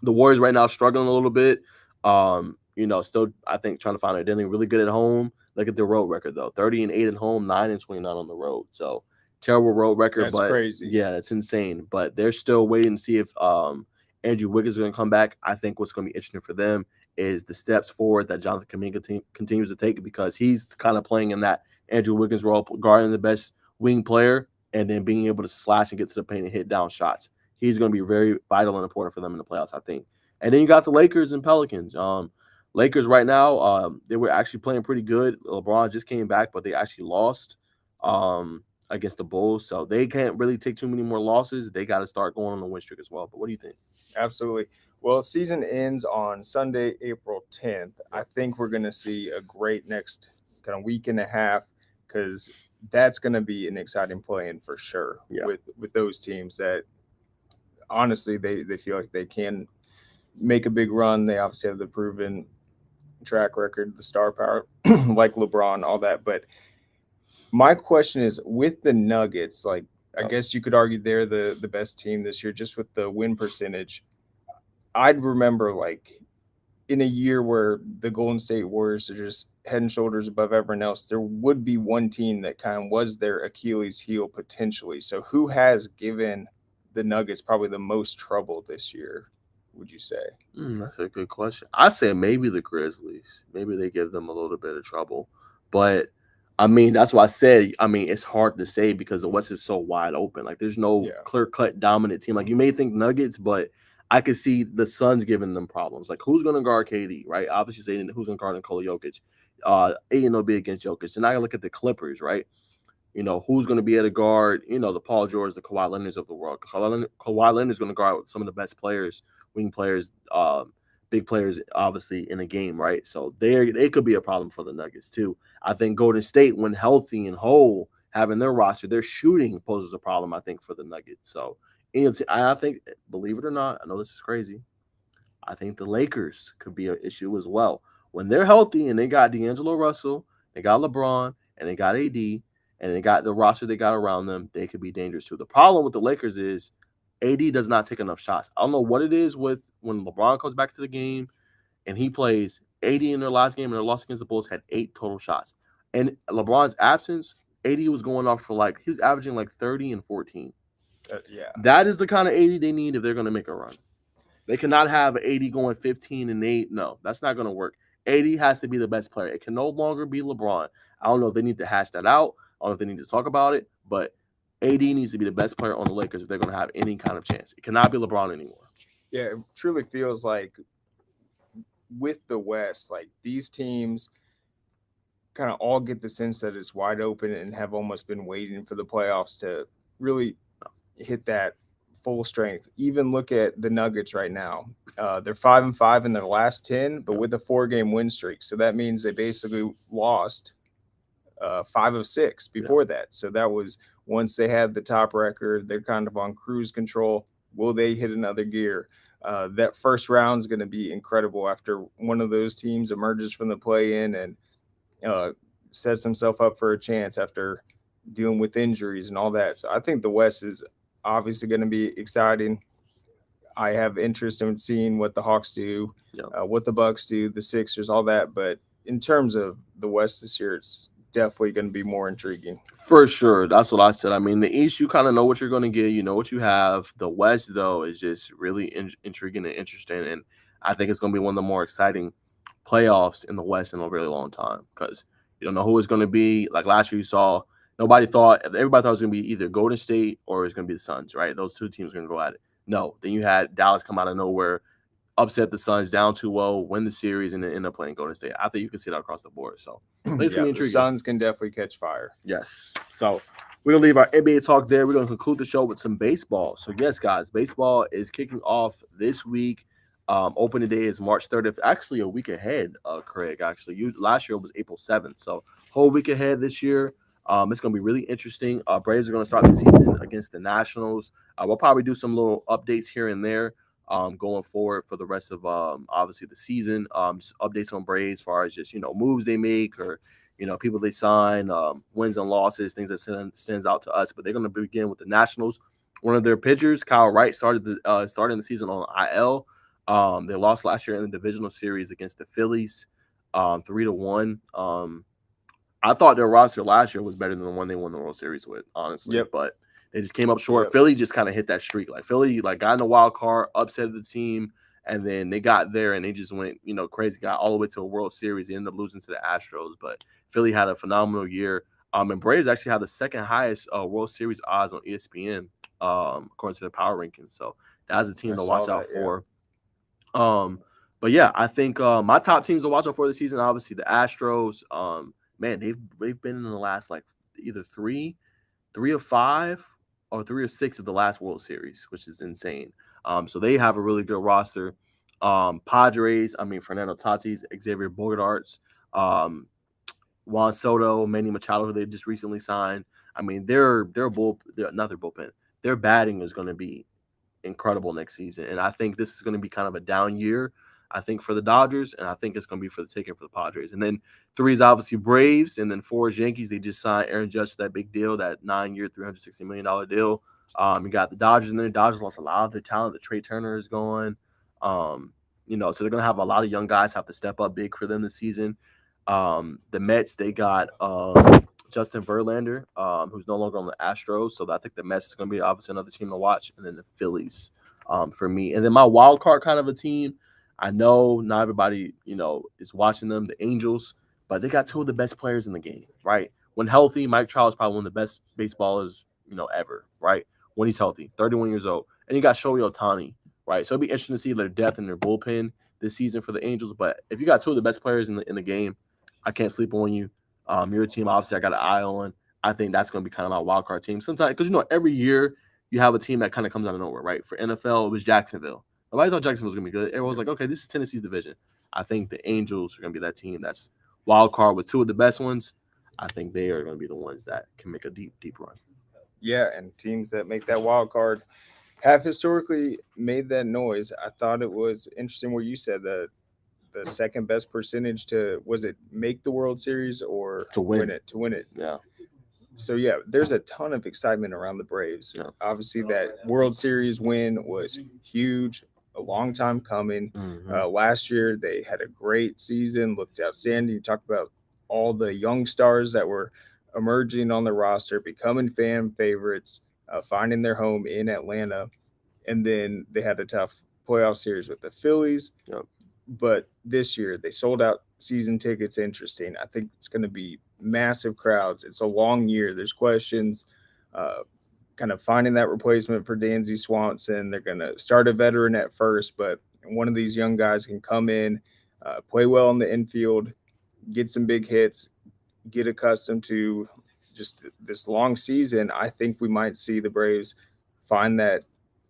The Warriors right now struggling a little bit. Still I think trying to find their identity. Really good at home. Look at their road record though: 30-8 at home, 9-29 on the road. So terrible road record, That's but crazy. yeah, it's insane. But they're still waiting to see if Andrew Wiggins is going to come back. I think what's going to be interesting for them is the steps forward that Jonathan Kuminga continues to take because he's kind of playing in that Andrew Wiggins role, guarding the best wing player, and then being able to slash and get to the paint and hit down shots. He's going to be very vital and important for them in the playoffs, I think. And then you got the Lakers and Pelicans. Lakers right now, they were actually playing pretty good. LeBron just came back, but they actually lost against the Bulls. So they can't really take too many more losses. They got to start going on the win streak as well. But what do you think? Absolutely. Well, season ends on Sunday, April 10th. I think we're going to see a great next kind of week and a half because that's going to be an exciting play-in for sure Yeah. with those teams that honestly they feel like they can make a big run. They obviously have the proven track record, the star power, like LeBron, all that. But my question is with the Nuggets, like I guess you could argue they're the best team this year just with the win percentage. I'd remember like in a year where the Golden State Warriors are just head and shoulders above everyone else, there would be one team that kind of was their Achilles heel potentially. So who has given the Nuggets probably the most trouble this year, would you say? That's a good question. I say maybe the Grizzlies. Maybe they give them a little bit of trouble. But I mean, that's why I said, I mean, it's hard to say because the West is so wide open. Like there's no Yeah. clear-cut dominant team. Like you may think Nuggets, but I could see the Suns giving them problems. Like who's gonna guard KD, right? Obviously saying who's gonna guard Nikola Jokic. Aiden will be against Jokic. And I gotta look at the Clippers, right? Who's going to be able to guard, the Paul George, the Kawhi Leonards of the world. Kawhi Leonard is going to guard some of the best players, wing players, big players, obviously, in the game, right? So they could be a problem for the Nuggets, too. I think Golden State, when healthy and whole, having their roster, their shooting poses a problem, I think, for the Nuggets. So, I think, believe it or not, I know this is crazy, I think the Lakers could be an issue as well. When they're healthy and they got D'Angelo Russell, they got LeBron, and they got AD, and they got the roster they got around them, they could be dangerous too. The problem with the Lakers is AD does not take enough shots. I don't know what it is with when LeBron comes back to the game and he plays. AD in their last game and their loss against the Bulls had 8 total shots. And LeBron's absence, AD was going off for he was averaging like 30 and 14. Yeah. That is the kind of AD they need if they're going to make a run. They cannot have 80 going 15 and 8. No, that's not going to work. 80 has to be the best player. It can no longer be LeBron. I don't know if they need to hash that out. I don't know if they need to talk about it, but AD needs to be the best player on the Lakers if they're going to have any kind of chance. It cannot be LeBron anymore. Yeah, it truly feels like with the West, like these teams kind of all get the sense that it's wide open and have almost been waiting for the playoffs to really hit that full strength. Even look at the Nuggets right now. They're 5-5 in their last 10, but with a 4-game win streak. So that means they basically lost 5 of 6 before that. So that was once they had the top record, they're kind of on cruise control. Will they hit another gear? That first round is going to be incredible after one of those teams emerges from the play-in and sets himself up for a chance after dealing with injuries and all that. So I think the West is obviously going to be exciting. I have interest in seeing what the Hawks do, what the Bucks do, the Sixers, all that. But in terms of the West this year, it's definitely going to be more intriguing. For sure. That's what I said. I mean, the East, you kind of know what you're going to get. You know what you have. The West, though, is just really intriguing and interesting. And I think it's going to be one of the more exciting playoffs in the West in a really long time because you don't know who it's going to be. Like last year, you saw everybody thought it was going to be either Golden State or it's going to be the Suns, right? Those two teams are going to go at it. No. Then you had Dallas come out of nowhere, upset the Suns down 2-0, win the series, and then end up playing Golden State. I think you can see that across the board. So I think it's gonna Yeah, be the intriguing. Suns can definitely catch fire. Yes. So we're gonna leave our NBA talk there. We're gonna conclude the show with some baseball. So yes, guys, baseball is kicking off this week. Opening day is March 30th. Actually, a week ahead. Craig. Actually, last year was April 7th. So whole week ahead this year. It's gonna be really interesting. Braves are gonna start the season against the Nationals. We'll probably do some little updates here and there. Going forward for the rest of obviously the season, just updates on Braves as far as just moves they make or people they sign, wins and losses, things that stands out to us. But they're going to begin with the Nationals. One of their pitchers, Kyle Wright, starting the season on IL. They lost last year in the divisional series against the Phillies, 3-1. I thought their roster last year was better than the one they won the World Series with, honestly. Yep. But they just came up short. Yep. Philly just kind of hit that streak. Like Philly, got in the wild card, upset the team, and then they got there and they just went, crazy. Got all the way to a World Series. They ended up losing to the Astros, but Philly had a phenomenal year. And Braves actually had the second highest World Series odds on ESPN, according to the power rankings. So that's a team to watch out for. But yeah, I think my top teams to watch out for this season, obviously the Astros. Man, they've been in the last either three of five or 3 or 6 of the last World Series, which is insane. So they have a really good roster. Padres, Fernando Tatis, Xavier Bogaerts, Juan Soto, Manny Machado, who they just recently signed. They're not their bullpen. Their batting is going to be incredible next season, and I think this is going to be kind of a down year. I think for the Dodgers, and I think it's going to be for the taking for the Padres. And then 3 is obviously Braves, and then 4 is Yankees. They just signed Aaron Judge to that big deal, that 9-year, $360 million deal. You got the Dodgers, and then the Dodgers lost a lot of their talent. The Trey Turner is gone. So they're going to have a lot of young guys have to step up big for them this season. The Mets, they got Justin Verlander, who's no longer on the Astros. So I think the Mets is going to be obviously another team to watch. And then the Phillies for me. And then my wild card kind of a team. I know not everybody, is watching them, the Angels, but they got 2 of the best players in the game, right? When healthy, Mike Trout is probably one of the best baseballers, ever, right? When he's healthy, 31 years old. And you got Shohei Ohtani, right? So it'll be interesting to see their depth in their bullpen this season for the Angels. But if you got 2 of the best players in the game, I can't sleep on you. Your team, obviously, I got an eye on. I think that's going to be kind of my wild card team. Sometimes, because, every year you have a team that kind of comes out of nowhere, right? For NFL, it was Jacksonville. Nobody thought Jackson was going to be good. Everyone was like, okay, this is Tennessee's division. I think the Angels are going to be that team that's wild card with 2 of the best ones. I think they are going to be the ones that can make a deep, deep run. Yeah, and teams that make that wild card have historically made that noise. I thought it was interesting what you said, the second best percentage to, was it make the World Series or To win. to win it? Yeah. So yeah, there's a ton of excitement around the Braves. Yeah. Obviously, that World Series win was huge, a long time coming. Mm-hmm. Last year, they had a great season, looked outstanding. You talked about all the young stars that were emerging on the roster, becoming fan favorites, finding their home in Atlanta, and then they had a tough playoff series with the Phillies. Yep. But this year they sold out season tickets. Interesting. I think it's going to be massive crowds. It's a long year. There's questions, kind of finding that replacement for Dansby Swanson. They're going to start a veteran at first, but one of these young guys can come in, play well in the infield, get some big hits, get accustomed to just this long season. I think we might see the Braves find that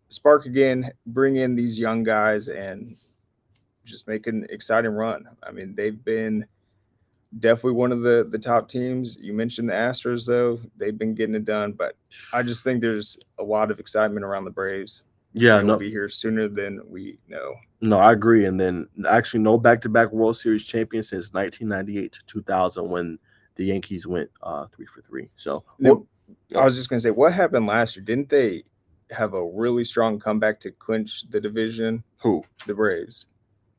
spark again, bring in these young guys, and just make an exciting run. They've been definitely one of the top teams. You mentioned the Astros, though. They've been getting it done, but I just think there's a lot of excitement around the Braves. Yeah, They'll be here sooner than we know. No, I agree. And then actually no back-to-back World Series champion since 1998 to 2000 when the Yankees went 3-for-3. So I was just going to say, what happened last year? Didn't they have a really strong comeback to clinch the division? Who? The Braves.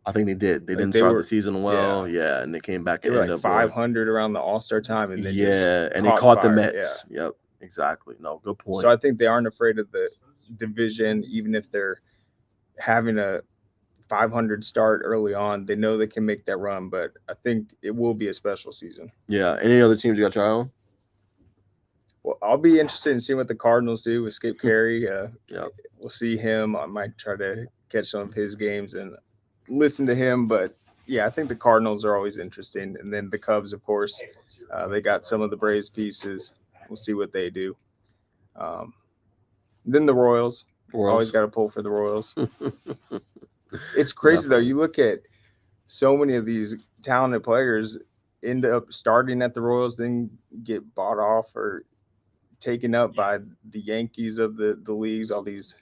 I think they did. They didn't start the season well. Yeah, and they came back and ended up 500 around the All-Star time, and then and they caught the Mets. Yeah. Yep, exactly. No, good point. So I think they aren't afraid of the division, even if they're having a 500 start early on. They know they can make that run, but I think it will be a special season. Yeah. Any other teams you got your eye on? Well, I'll be interested in seeing what the Cardinals do with Skip Carey. Yeah, we'll see him. I might try to catch some of his games, and listen to him. But yeah, I think the Cardinals are always interesting, and then the Cubs, of course, they got some of the Braves pieces. We'll see what they do. Um, then the Royals, always Royals. got to pull for the Royals. It's crazy though. Definitely. You look at so many of these talented players end up starting at the Royals, then get bought off or taken up by the Yankees of the leagues, all these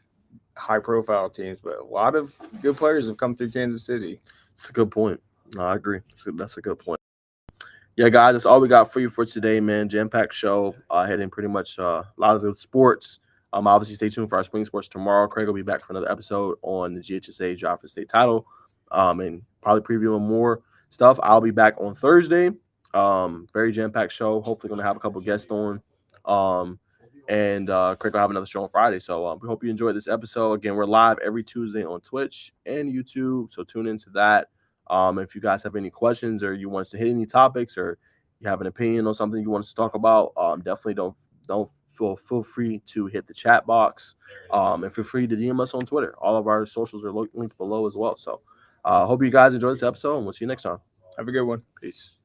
high profile teams. But a lot of good players have come through Kansas City. It's a good point. No, I agree. That's a good point. Yeah, guys, that's all we got for you for today, man. Jam packed show, hitting pretty much a lot of the sports. Obviously, stay tuned for our spring sports tomorrow. Craig will be back for another episode on the GHSA Drive for State title, and probably previewing more stuff. I'll be back on Thursday. Very jam packed show. Hopefully, going to have a couple guests on. Um, and Craig will have another show on Friday. So we hope you enjoyed this episode. Again, we're live every Tuesday on Twitch and YouTube. So tune into that. If you guys have any questions or you want us to hit any topics or you have an opinion on something you want us to talk about, definitely don't feel free to hit the chat box. And feel free to DM us on Twitter. All of our socials are linked below as well. So hope you guys enjoy this episode, and we'll see you next time. Have a good one. Peace.